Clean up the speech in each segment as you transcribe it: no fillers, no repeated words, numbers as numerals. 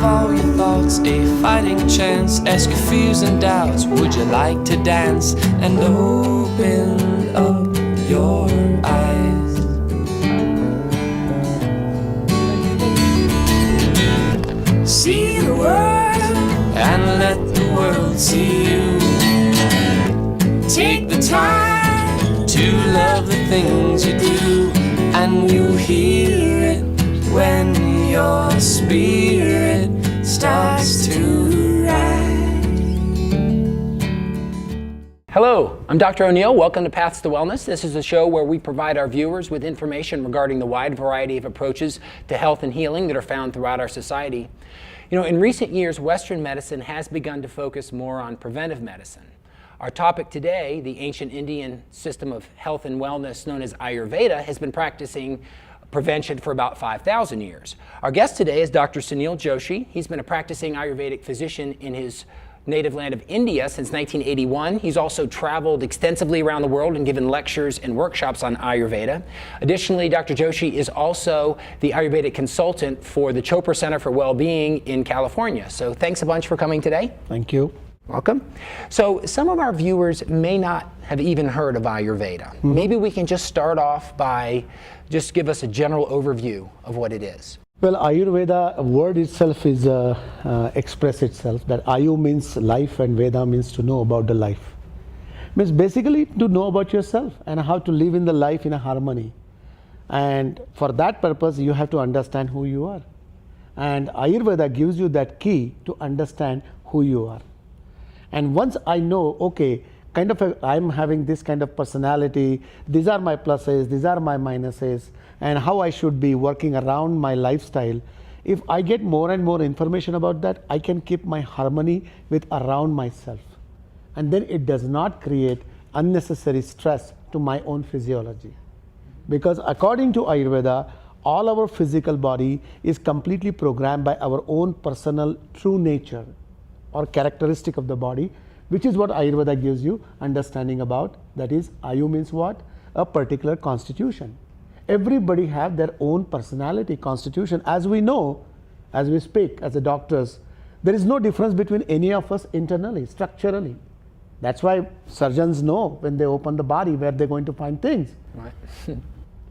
all your thoughts a fighting chance. Ask your fears and doubts. Would you like to dance? And open up your eyes. See the world and let the world see you. Take the time to love the things you do, and you hear it when your spirit starts to rise. Hello, I'm Dr. O'Neill. Welcome to Paths to Wellness. This is a show where we provide our viewers with information regarding the wide variety of approaches to health and healing that are found throughout our society. You know, in recent years, Western medicine has begun to focus more on preventive medicine. Our topic today, the ancient Indian system of health and wellness known as Ayurveda, has been practicing prevention for about 5,000 years. Our guest today is Dr. Sunil Joshi. He's been a practicing Ayurvedic physician in his native land of India since 1981. He's also traveled extensively around the world and given lectures and workshops on Ayurveda. Additionally, Dr. Joshi is also the Ayurvedic consultant for the Chopra Center for Wellbeing in California. So thanks a bunch for coming today. Thank you. Welcome. So some of our viewers may not have even heard of Ayurveda. Mm-hmm. Maybe we can just start off by just give us a general overview of what it is. Well, Ayurveda word itself is express itself that Ayu means life and Veda means to know about the life. Means basically to know about yourself and how to live in the life in a harmony. And for that purpose, you have to understand who you are. And Ayurveda gives you that key to understand who you are. And once I know, okay, I'm having this kind of personality, these are my pluses, these are my minuses, and how I should be working around my lifestyle. If I get more and more information about that, I can keep my harmony with around myself. And then it does not create unnecessary stress to my own physiology. Because according to Ayurveda, all our physical body is completely programmed by our own personal true nature or characteristic of the body, which is what Ayurveda gives you understanding about. That is, Ayu means what? A particular constitution. Everybody have their own personality, constitution. As we know, as we speak, as the doctors, there is no difference between any of us internally, structurally. That's why surgeons know when they open the body where they're going to find things. Right.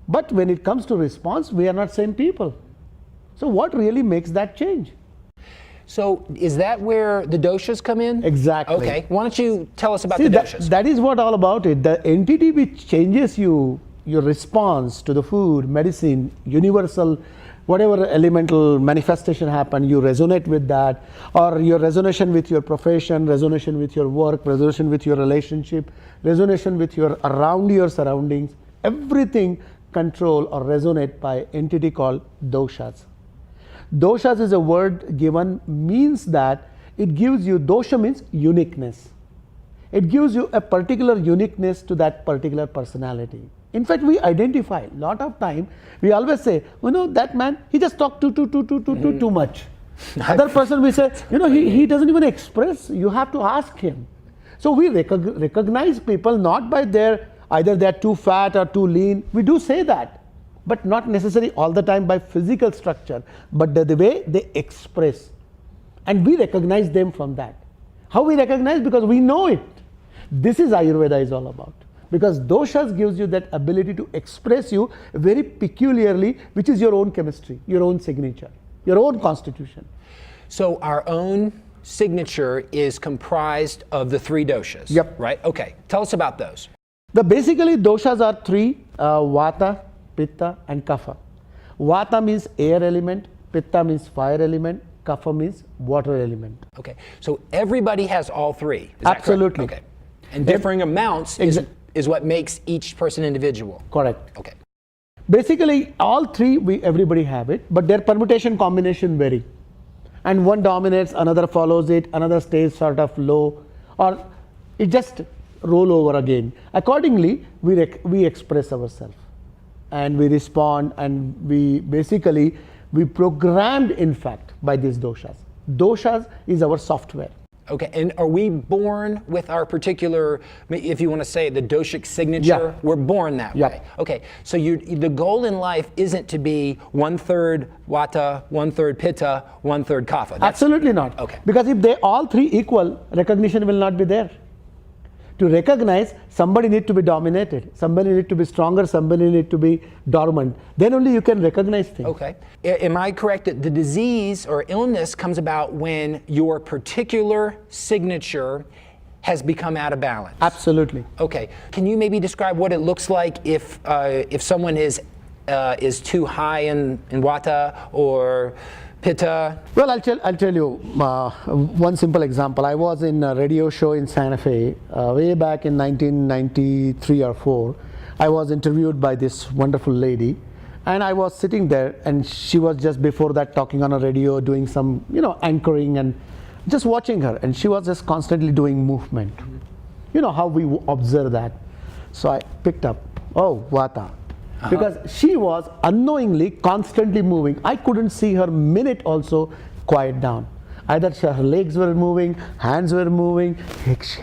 But when it comes to response, we are not same people. So what really makes that change? So is that where the doshas come in? Exactly. Okay. Why don't you tell us about the doshas? That is what all about it. The entity which changes you, your response to the food, medicine, universal, whatever elemental manifestation happen, you resonate with that, or your resonation with your profession, resonation with your work, resonation with your relationship, resonation with your around your surroundings, everything control or resonate by entity called doshas. Doshas is a word given, means that it gives you, dosha means uniqueness. It gives you a particular uniqueness to that particular personality. In fact, we identify, a lot of time, we always say, you know, that man, he just talked too much. Other person we say, you know, he doesn't even express, you have to ask him. So we recognize people not by their, either they're too fat or too lean, we do say that. But not necessarily all the time by physical structure, but the way they express. And we recognize them from that. How we recognize? Because we know it. This is Ayurveda is all about. Because doshas gives you that ability to express you very peculiarly, which is your own chemistry, your own signature, your own constitution. So our own signature is comprised of the three doshas. Yep. Right? Okay. Tell us about those. Basically, doshas are three, Vata, Pitta and Kapha. Vata means air element, Pitta means fire element, Kapha means water element. Okay, so everybody has all three. Is Absolutely. That correct? Okay, and differing amounts is what makes each person individual. Correct. Okay. Basically, all three everybody have it, but their permutation combination vary. And one dominates, another follows it, another stays sort of low, or it just roll over again. Accordingly, we express ourselves. And we respond, and we programmed in fact by these doshas. Doshas is our software. Okay, and are we born with our particular, if you want to say the doshic signature? Yeah. We're born that Yeah. way. Okay, so the goal in life isn't to be 1/3 Vata, 1/3 Pitta, 1/3 Kapha. Absolutely not. Okay. Because if they all three equal, recognition will not be there. To recognize, somebody need to be dominated, somebody need to be stronger, somebody need to be dormant. Then only you can recognize things. Okay. Am I correct that the disease or illness comes about when your particular signature has become out of balance? Absolutely. Okay. Can you maybe describe what it looks like if someone is too high in Vata or Pitta? Well, I'll tell you one simple example. I was in a radio show in Santa Fe way back in 1993 or 4. I was interviewed by this wonderful lady, and I was sitting there, and she was just before that talking on a radio, doing some anchoring, and just watching her, and she was just constantly doing movement. You know how we observe that. So I picked up, oh, Vata. Because she was unknowingly constantly moving. I couldn't see her minute also quiet down. Either her legs were moving, hands were moving,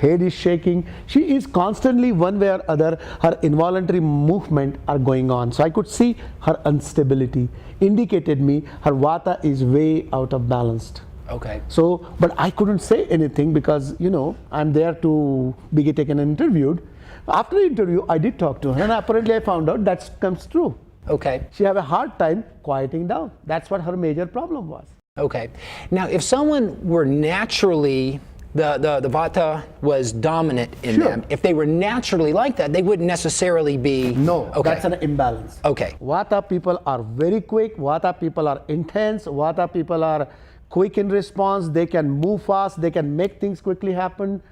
head is shaking. She is constantly one way or other, her involuntary movement are going on. So I could see her instability, indicated me her Vata is way out of balance. Okay. So, but I couldn't say anything because, I'm there to be taken and interviewed. After the interview, I did talk to her, and apparently I found out that comes true. Okay. She have a hard time quieting down. That's what her major problem was. Okay. Now, if someone were naturally, the Vata was dominant in Sure. them, if they were naturally like that, they wouldn't necessarily be... No, Okay. that's an imbalance. Okay. Vata people are very quick. Vata people are intense. Vata people are quick in response. They can move fast. They can make things quickly happen.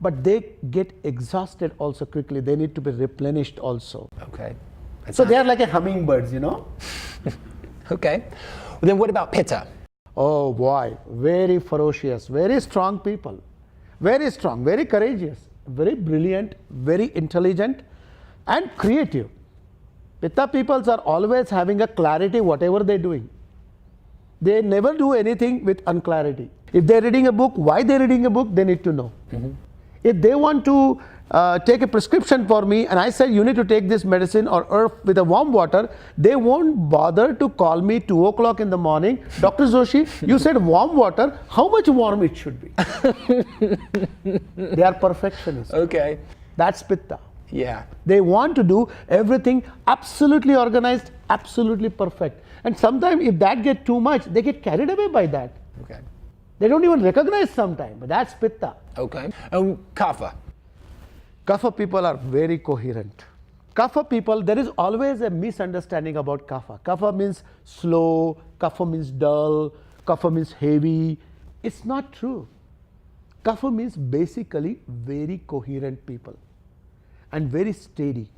But they get exhausted also quickly. They need to be replenished also. Okay. So they are like a hummingbirds, Okay. Well, then what about Pitta? Oh boy, very ferocious, very strong people. Very strong, very courageous, very brilliant, very intelligent, and creative. Pitta peoples are always having a clarity whatever they're doing. They never do anything with unclarity. If they're reading a book, why they're reading a book, they need to know. If they want to take a prescription for me and I said you need to take this medicine or herb with a warm water, they won't bother to call me 2 o'clock in the morning. Dr. Joshi, you said warm water, how much warm it should be? They are perfectionists. Okay. That's Pitta. Yeah. They want to do everything absolutely organized, absolutely perfect. And sometimes if that gets too much, they get carried away by that. Okay. They don't even recognize sometimes, but that's Pitta. Okay. Kapha. Kapha people are very coherent. Kapha people, there is always a misunderstanding about Kapha. Kapha means slow, Kapha means dull, Kapha means heavy. It's not true. Kapha means basically very coherent people and very steady.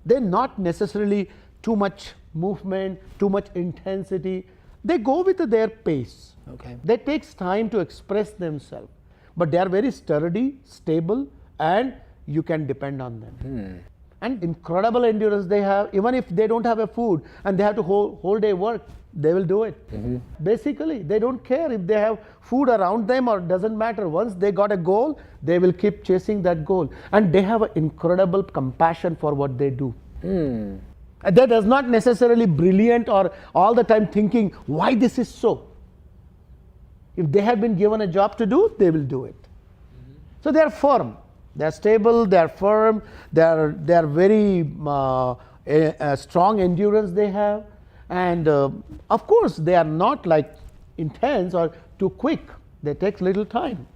They're not necessarily too much movement, too much intensity. They go with their pace. Okay. They takes time to express themselves, but they are very sturdy, stable, and you can depend on them. And incredible endurance they have. Even if they don't have a food and they have to whole day work, they will do it. Basically, they don't care if they have food around them or doesn't matter. Once they got a goal, they will keep chasing that goal. And they have an incredible compassion for what they do. And that does not necessarily brilliant or all the time thinking why this is so. If they have been given a job to do, they will do it. So they are firm, they are stable, they are firm, they are very strong endurance they have, and of course they are not like intense or too quick. They take little time,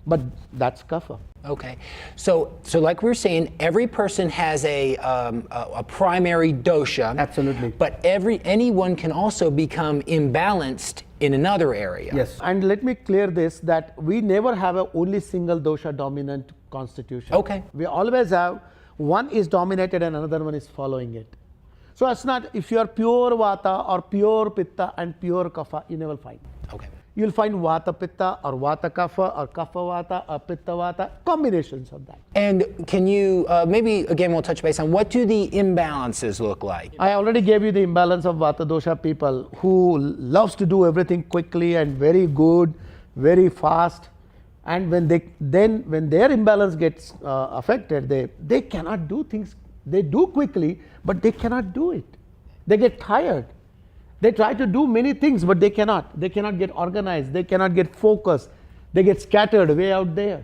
but that's Kapha. Okay, so like we were saying, every person has a primary dosha. Absolutely. But anyone can also become imbalanced in another area. Yes, and let me clear this, that we never have a only single dosha dominant constitution. Okay. We always have one is dominated and another one is following it. So it's not, if you are pure Vata or pure Pitta and pure Kapha, you never find. Okay. You'll find Vata Pitta or Vata Kapha or Kapha Vata or Pitta Vata, combinations of that. And can you, maybe again we'll touch base on what do the imbalances look like? I already gave you the imbalance of Vata dosha people who loves to do everything quickly and very good, very fast, And when when their imbalance gets affected, they cannot do things. They do quickly, but they cannot do it. They get tired. They try to do many things, but they cannot. They cannot get organized. They cannot get focused. They get scattered way out there,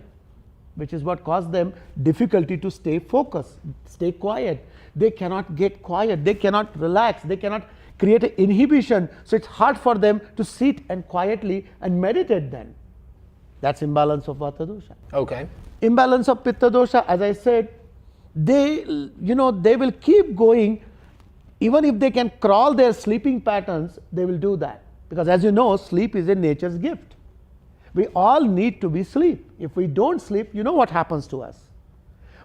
which is what caused them difficulty to stay focused, stay quiet. They cannot get quiet. They cannot relax. They cannot create an inhibition. So it's hard for them to sit and quietly and meditate then. That's imbalance of Vata dosha. Okay. Imbalance of Pitta dosha, as I said, they will keep going. Even if they can crawl their sleeping patterns, they will do that. Because as you know, sleep is a nature's gift. We all need to be sleep. If we don't sleep, you know what happens to us.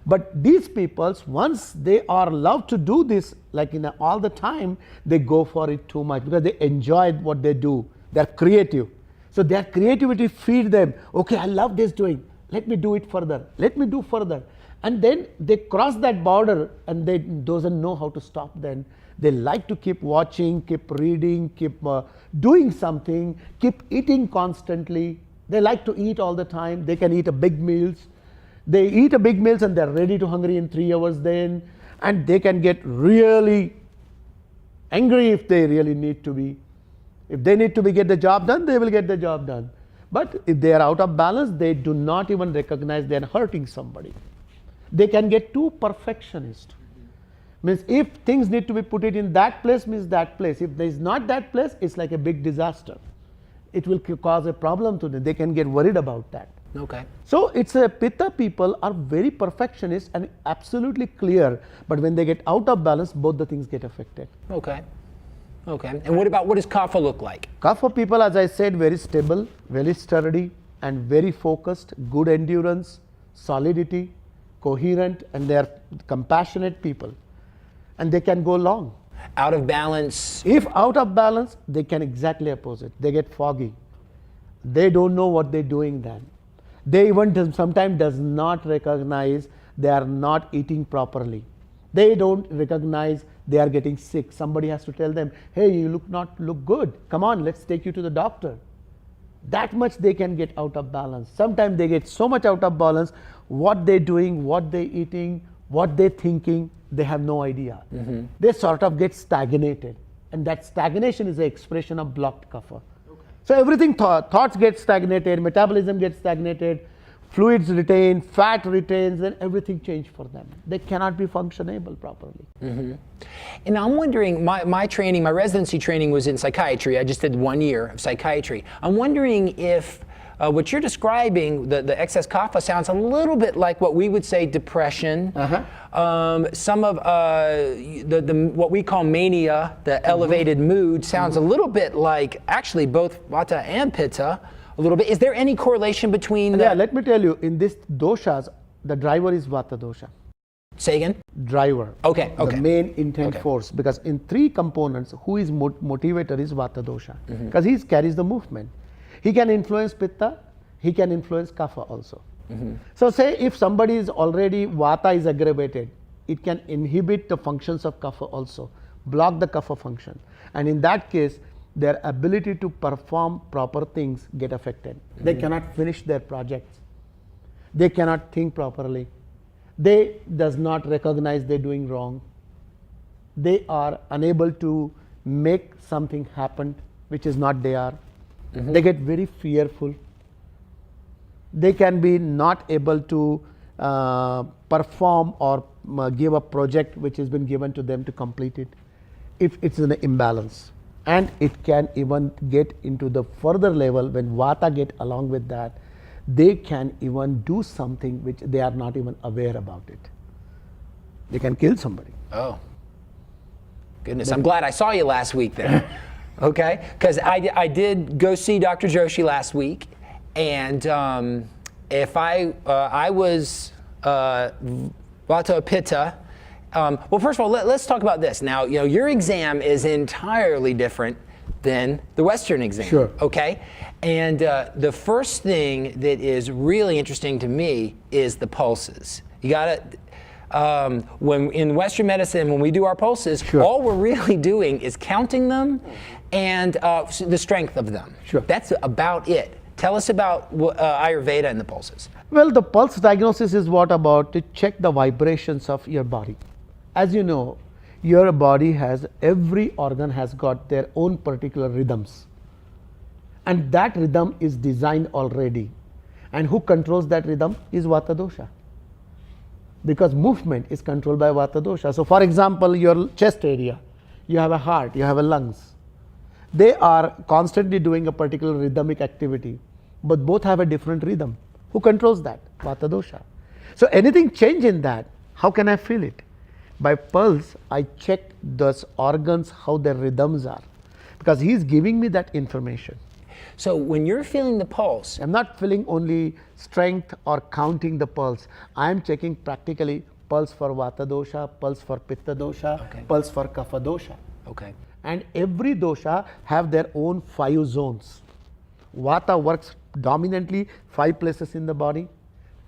But these people, once they are allowed to do this, like all the time, they go for it too much because they enjoy what they do. They're creative. So their creativity feeds them. Okay, I love this doing. Let me do it further. Let me do further. And then they cross that border and they doesn't know how to stop then. They like to keep watching, keep reading, keep doing something, keep eating constantly. They like to eat all the time. They can eat a big meals. They eat a big meals and they're ready to hungry in 3 hours then. And they can get really angry if they really need to be. If they need to get the job done, they will get the job done. But if they are out of balance, they do not even recognize they are hurting somebody. They can get too perfectionist. Means if things need to be put it in that place, means that place. If there is not that place, it's like a big disaster. It will cause a problem to them. They can get worried about that. Okay. So it's a Pitta people are very perfectionist and absolutely clear. But when they get out of balance, both the things get affected. Okay. Okay. And what does Kapha look like? Kapha people, as I said, very stable, very sturdy, and very focused, good endurance, solidity, coherent, and they are compassionate people. And they can go long. Out of balance? If out of balance, they can exactly opposite. They get foggy. They don't know what they're doing then. They even sometimes does not recognize they are not eating properly. They don't recognize they are getting sick. Somebody has to tell them, hey, you not look good. Come on, let's take you to the doctor. That much they can get out of balance. Sometimes they get so much out of balance, what they're doing, what they're eating, what they're thinking, they have no idea. Mm-hmm. They sort of get stagnated. And that stagnation is an expression of blocked kapha. Okay. So everything, thoughts get stagnated, metabolism gets stagnated, fluids retain, fat retains, then everything changes for them. They cannot be functionable properly. Mm-hmm. And I'm wondering, my training, my residency training was in psychiatry. I just did 1 year of psychiatry. I'm wondering if what you're describing, the excess kapha, sounds a little bit like what we would say depression. Uh-huh. Some of what we call mania, the elevated mood, sounds a little bit like actually both Vata and Pitta. A little bit. Is there any correlation between Yeah, let me tell you, in this doshas, the driver is Vata dosha. Say again? Driver. Okay. The main intent force. Because in 3 components, who is motivator is Vata dosha. Because he carries the movement. He can influence Pitta, he can influence Kapha also. Mm-hmm. So say if somebody is already, Vata is aggravated, it can inhibit the functions of Kapha also, block the Kapha function. And in that case, their ability to perform proper things get affected. Mm-hmm. They cannot finish their projects. They cannot think properly. They does not recognize they're doing wrong. They are unable to make something happen which is not they are. Mm-hmm. They get very fearful. They can be not able to perform or give a project which has been given to them to complete it if it's in an imbalance. And it can even get into the further level when Vata get along with that. They can even do something which they are not even aware about it. They can kill somebody. Oh, goodness. I'm glad I saw you last week then. Okay, because I did go see Dr. Joshi last week, and if I was Vata Pitta, well, first of all, let's talk about this. Now, your exam is entirely different than the Western exam. Sure. Okay, and the first thing that is really interesting to me is the pulses. You got to. When in Western medicine, when we do our pulses, sure, all we're really doing is counting them and the strength of them. Sure. That's about it. Tell us about Ayurveda and the pulses. Well, the pulse diagnosis is what about to check the vibrations of your body. As you know, your body has, every organ has got their own particular rhythms. And that rhythm is designed already. And who controls that rhythm is Vata dosha. Because movement is controlled by Vata dosha. So for example, your chest area, you have a heart, you have a lungs. They are constantly doing a particular rhythmic activity, but both have a different rhythm. Who controls that? Vata dosha. So anything change in that, how can I feel it? By pulse, I check those organs, how their rhythms are. Because he is giving me that information. So when you're feeling the pulse, I'm not feeling only strength or counting the pulse. I am checking practically pulse for Vata dosha, pulse for Pitta dosha, Okay. pulse for Kapha dosha. okay, And every dosha have their own 5 zones. Vata works dominantly 5 places in the body.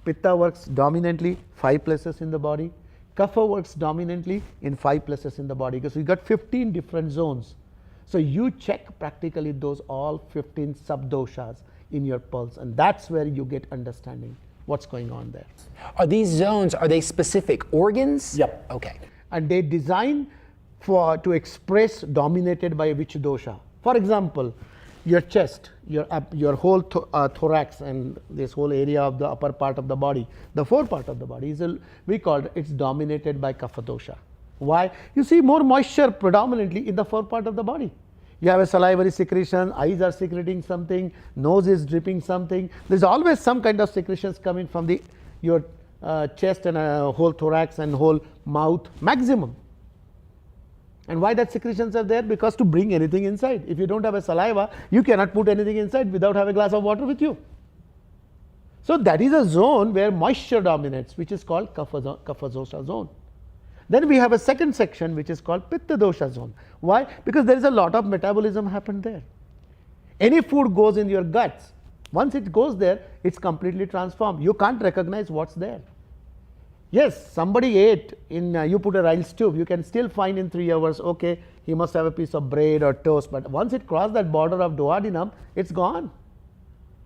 Pitta works dominantly 5 places in the body. Kapha works dominantly in 5 places in the body. Because you got 15 different zones. So you check practically those all 15 sub-doshas in your pulse, and that's where you get understanding what's going on there. are these zones, are they specific organs? Yep. Okay. And they design to express dominated by which dosha. For example, your chest, your whole thorax and this whole area of the upper part of the body, the fore part of the body we call it's dominated by Kapha dosha. Why? You see more moisture predominantly in the fore part of the body. You have a salivary secretion, eyes are secreting something, nose is dripping something. There's always some kind of secretions coming from your chest and whole thorax and whole mouth maximum. And why that secretions are there? Because to bring anything inside. If you don't have a saliva, you cannot put anything inside without having a glass of water with you. So that is a zone where moisture dominates, which is called Kapha dosha zone. Then we have a second section which is called Pitta dosha zone. Why? Because there is a lot of metabolism happened there. Any food goes in your guts. Once it goes there, it's completely transformed. You can't recognize what's there. Yes, somebody ate you put a rice tube, you can still find in 3 hours, okay, he must have a piece of bread or toast, but once it crossed that border of duodenum, it's gone.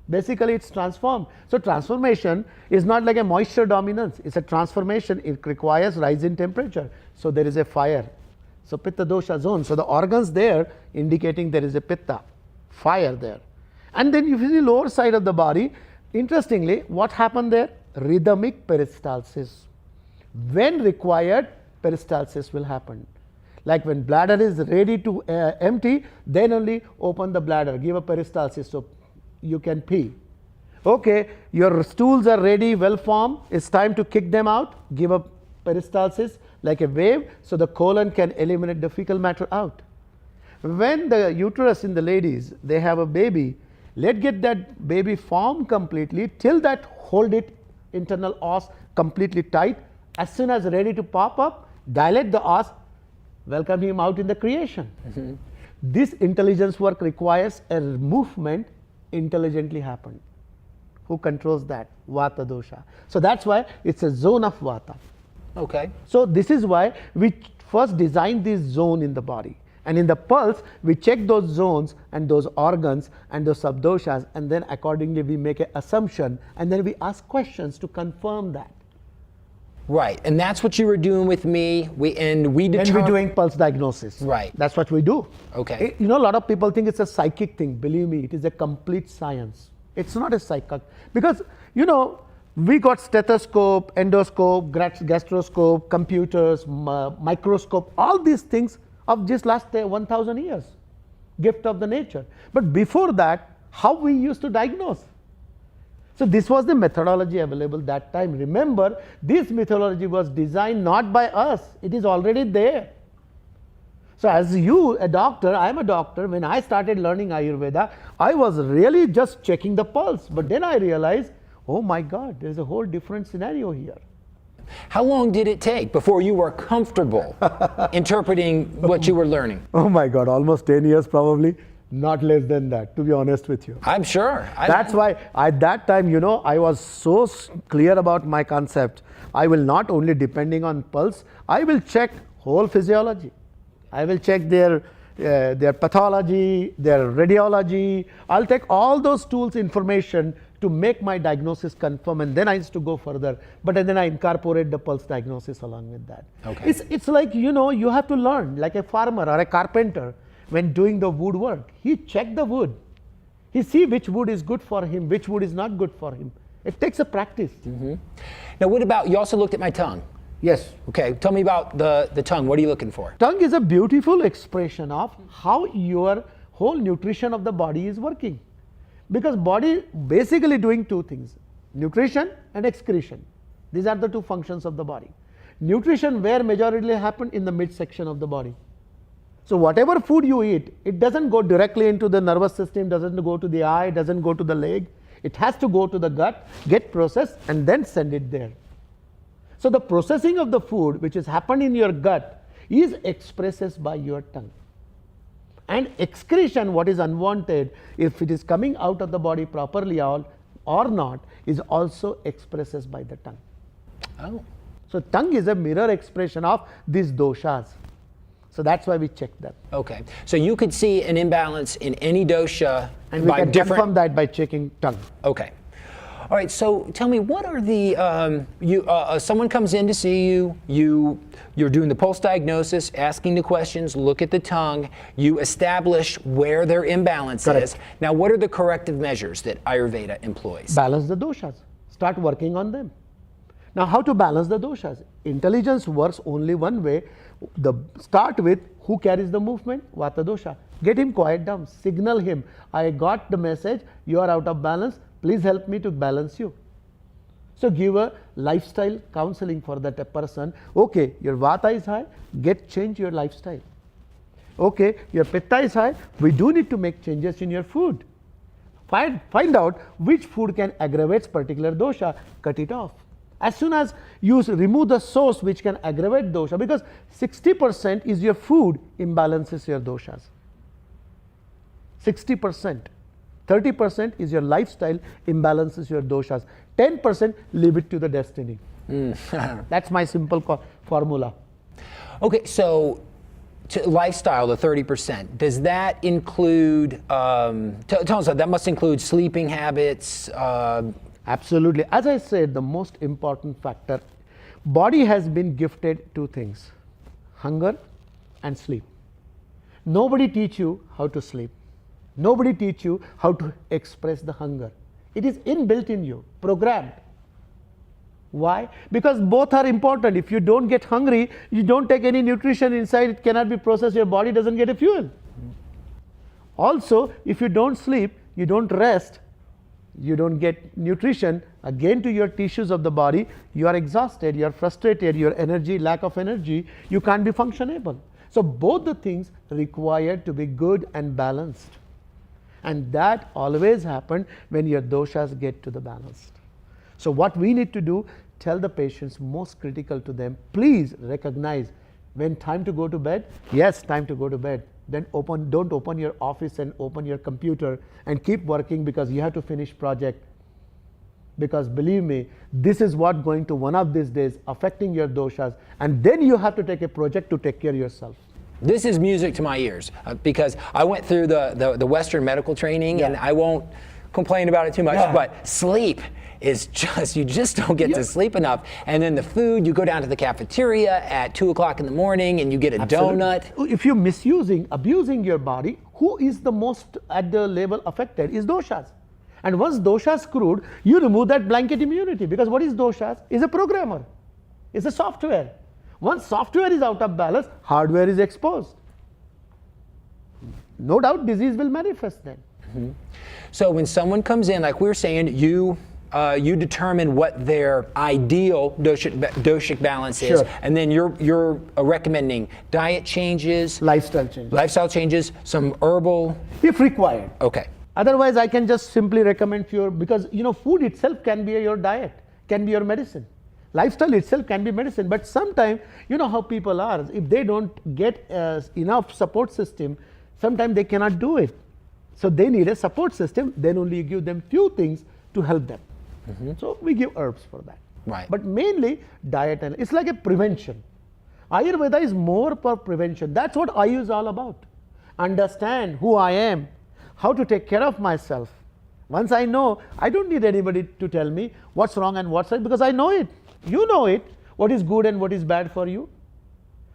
Basically, it's transformed. So transformation is not like a moisture dominance. It's a transformation. It requires rise in temperature. So there is a fire. So Pitta dosha zone. So the organs there indicating there is a Pitta, fire there. And then if you see lower side of the body, interestingly, what happened there? Rhythmic peristalsis. When required, peristalsis will happen. Like when bladder is ready to empty, then only open the bladder, give a peristalsis. So you can pee. Okay, your stools are ready, well formed, it's time to kick them out, give a peristalsis like a wave, so the colon can eliminate the fecal matter out. When the uterus in the ladies, they have a baby, let get that baby formed completely, till that hold it internal os completely tight. As soon as ready to pop up, dilate the os, welcome him out in the creation. Mm-hmm. This intelligence work requires a movement intelligently happen. Who controls that? Vata dosha. So that's why it's a zone of Vata. Okay. So this is why we first design this zone in the body. And in the pulse, we check those zones and those organs and those subdoshas, and then accordingly we make an assumption, and then we ask questions to confirm that. Right, and that's what you were doing with me. When we're doing pulse diagnosis. Right. That's what we do. Okay. You know, a lot of people think it's a psychic thing. Believe me, it is a complete science. It's not a psychic. Because, you know, we got stethoscope, endoscope, gastroscope, computers, microscope, all these things of just last 1,000 years. Gift of the nature. But before that, how we used to diagnose? So this was the methodology available that time. Remember, this methodology was designed not by us. It is already there. So as you, a doctor, I am a doctor. When I started learning Ayurveda, I was really just checking the pulse. But then I realized, oh my God, there's a whole different scenario here. How long did it take before you were comfortable interpreting what you were learning? Oh my God, almost 10 years probably. Not less than that, to be honest with you. I'm sure. That's why at that time, you know, I was so clear about my concept. I will not only depending on pulse, I will check whole physiology. I will check their their pathology, their radiology. I'll take all those tools, information to make my diagnosis confirm, and then I used to go further. But then I incorporate the pulse diagnosis along with that. Okay. It's like, you have to learn, like a farmer or a carpenter when doing the woodwork. He check the wood. He see which wood is good for him, which wood is not good for him. It takes a practice. Now, what about, you also looked at my tongue. Yes. Okay, tell me about the tongue. What are you looking for? Tongue is a beautiful expression of how your whole nutrition of the body is working. Because body basically doing two things, nutrition and excretion. These are the two functions of the body. Nutrition where majority happen in the midsection of the body. So whatever food you eat, it doesn't go directly into the nervous system, doesn't go to the eye, doesn't go to the leg. It has to go to the gut, get processed, and then send it there. So the processing of the food which has happened in your gut is expressed by your tongue. And excretion, what is unwanted, if it is coming out of the body properly or not, is also expressed by the tongue. Oh. So tongue is a mirror expression of these doshas. So that's why we check them. Okay, so you could see an imbalance in any dosha And we can confirm that by checking tongue. Okay. All right, so tell me, what are the, someone comes in to see you, you're doing the pulse diagnosis, asking the questions, look at the tongue, you establish where their imbalance is. Now, what are the corrective measures that Ayurveda employs? Balance the doshas. Start working on them. Now, how to balance the doshas? Intelligence works only one way. Start with who carries the movement, Vata dosha. Get him quiet down, signal him, I got the message, you are out of balance, please help me to balance you. So give a lifestyle counseling for that person. Okay, your Vata is high, change your lifestyle. Okay, your Pitta is high, we do need to make changes in your food. Find out which food can aggravate particular dosha, cut it off. As soon as you remove the source which can aggravate dosha, because 60% is your food imbalances your doshas. 60%. 30% is your lifestyle imbalances your doshas. 10% leave it to the destiny. That's my simple formula. Okay, so lifestyle, the 30%, does that include, tell us, that must include sleeping habits? Absolutely. As I said, the most important factor, body has been gifted two things, hunger and sleep. Nobody teach you how to sleep. Nobody teach you how to express the hunger. It is inbuilt in you, programmed. Why? Because both are important. If you don't get hungry, you don't take any nutrition inside, it cannot be processed, your body doesn't get a fuel. Also, if you don't sleep, you don't rest, you don't get nutrition, again to your tissues of the body, you are exhausted, you are frustrated, your energy, lack of energy, you can't be functionable. So both the things required to be good and balanced. And that always happens when your doshas get to the balanced. So what we need to do, tell the patients most critical to them, please recognize when time to go to bed, yes, time to go to bed. Then don't open your office and open your computer and keep working because you have to finish project. Because believe me, this is what going to one of these days affecting your doshas, and then you have to take a project to take care of yourself. This is music to my ears because I went through the Western medical training, and I won't complain about it too much, but sleep is just, you just don't get to sleep enough. And then the food, you go down to the cafeteria at 2 o'clock in the morning and you get a donut. If you're abusing your body, who is the most at the level affected is doshas. And once doshas screwed, you remove that blanket immunity, because what is doshas? Is a programmer, it's a software. Once software is out of balance, hardware is exposed. No doubt disease will manifest then. Mm-hmm. So when someone comes in, like we were saying, you determine what their ideal doshic balance is, and then you're recommending diet changes, lifestyle changes, some herbal, if required. Okay. Otherwise, I can just simply recommend because food itself can be your diet, can be your medicine. Lifestyle itself can be medicine, but sometimes how people are. If they don't get enough support system, sometimes they cannot do it. So they need a support system. Then only you give them few things to help them. Mm-hmm. So we give herbs for that. Right. But mainly diet, and it's like a prevention. Ayurveda is more for prevention. That's what Ayu is all about. understand who I am, how to take care of myself. Once I know, I don't need anybody to tell me what's wrong and what's right, because I know it. You know it, what is good and what is bad for you.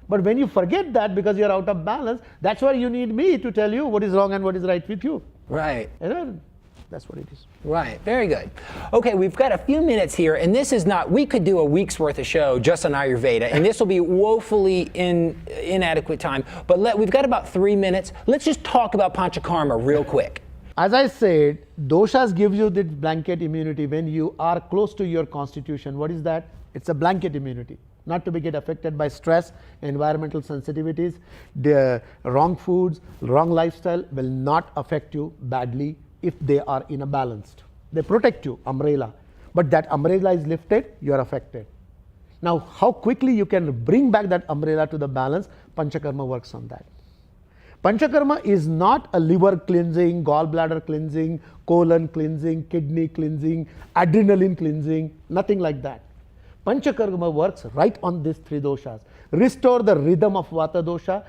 But when you forget that because you're out of balance, that's why you need me to tell you what is wrong and what is right with you. Right. And that's what it is. Right, very good. Okay, we've got a few minutes here, and this is not, we could do a week's worth of show just on Ayurveda, and this will be woefully inadequate time, but we've got about 3 minutes. Let's just talk about Panchakarma real quick. As I said, doshas give you the blanket immunity when you are close to your constitution. What is that? It's a blanket immunity. Not to be get affected by stress, environmental sensitivities, the wrong foods, wrong lifestyle will not affect you badly if they are in a balanced. They protect you, umbrella. But that umbrella is lifted, you are affected. Now, how quickly you can bring back that umbrella to the balance, Panchakarma works on that. Panchakarma is not a liver cleansing, gallbladder cleansing, colon cleansing, kidney cleansing, adrenaline cleansing, nothing like that. Panchakarma works right on these 3 doshas. Restore the rhythm of Vata dosha,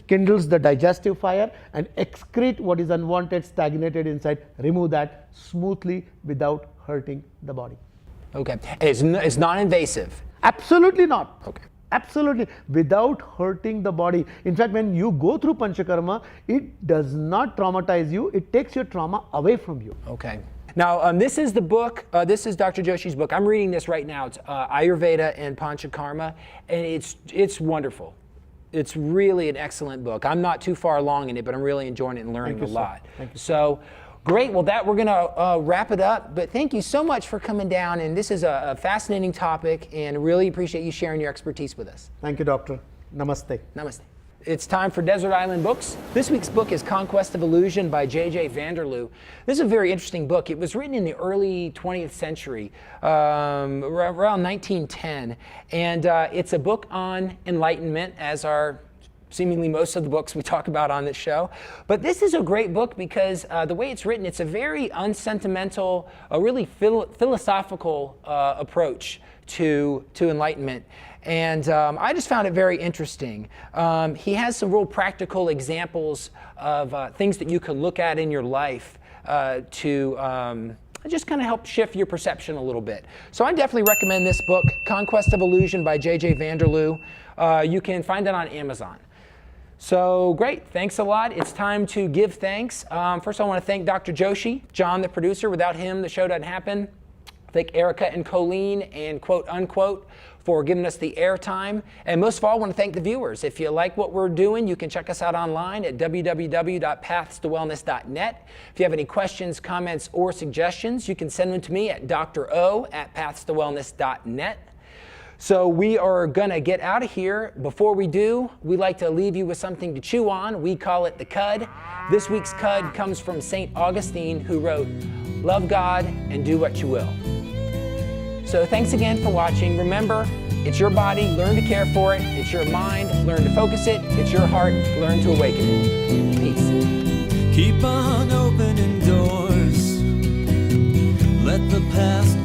kindles the digestive fire, and excrete what is unwanted, stagnated inside, remove that smoothly without hurting the body. Okay, it's non-invasive. Absolutely not. Okay. Absolutely, without hurting the body. In fact, when you go through Panchakarma, it does not traumatize you, it takes your trauma away from you. Okay. Now, this is the book, this is Dr. Joshi's book. I'm reading this right now. It's Ayurveda and Panchakarma, and it's wonderful. It's really an excellent book. I'm not too far along in it, but I'm really enjoying it and learning a lot. Thank you. So, great. Well, we're going to wrap it up, but thank you so much for coming down, and this is a fascinating topic, and really appreciate you sharing your expertise with us. Thank you, doctor. Namaste. Namaste. It's time for Desert Island Books. This week's book is Conquest of Illusion by J.J. Vanderloo. This is a very interesting book. It was written in the early 20th century, around 1910. And it's a book on enlightenment, as are seemingly most of the books we talk about on this show. But this is a great book because the way it's written, it's a very unsentimental, a really philosophical approach to enlightenment. And I just found it very interesting. He has some real practical examples of things that you can look at in your life to just kind of help shift your perception a little bit. So I definitely recommend this book, Conquest of Illusion by J.J. Vanderloo. You can find it on Amazon. So great, thanks a lot. It's time to give thanks. First I want to thank Dr. Joshi, John the producer. Without him, the show doesn't happen. Thank Erica and Colleen and Quote Unquote for giving us the airtime. And most of all, I want to thank the viewers. If you like what we're doing, you can check us out online at www.pathstowellness.net. If you have any questions, comments, or suggestions, you can send them to me at dro@pathstowellness.net. So we are going to get out of here. Before we do, we like to leave you with something to chew on. We call it the Cud. This week's Cud comes from St. Augustine, who wrote, "Love God and do what you will." So thanks again for watching. Remember, it's your body, learn to care for it. It's your mind, learn to focus it. It's your heart, learn to awaken it. Peace. Keep on opening doors. Let the past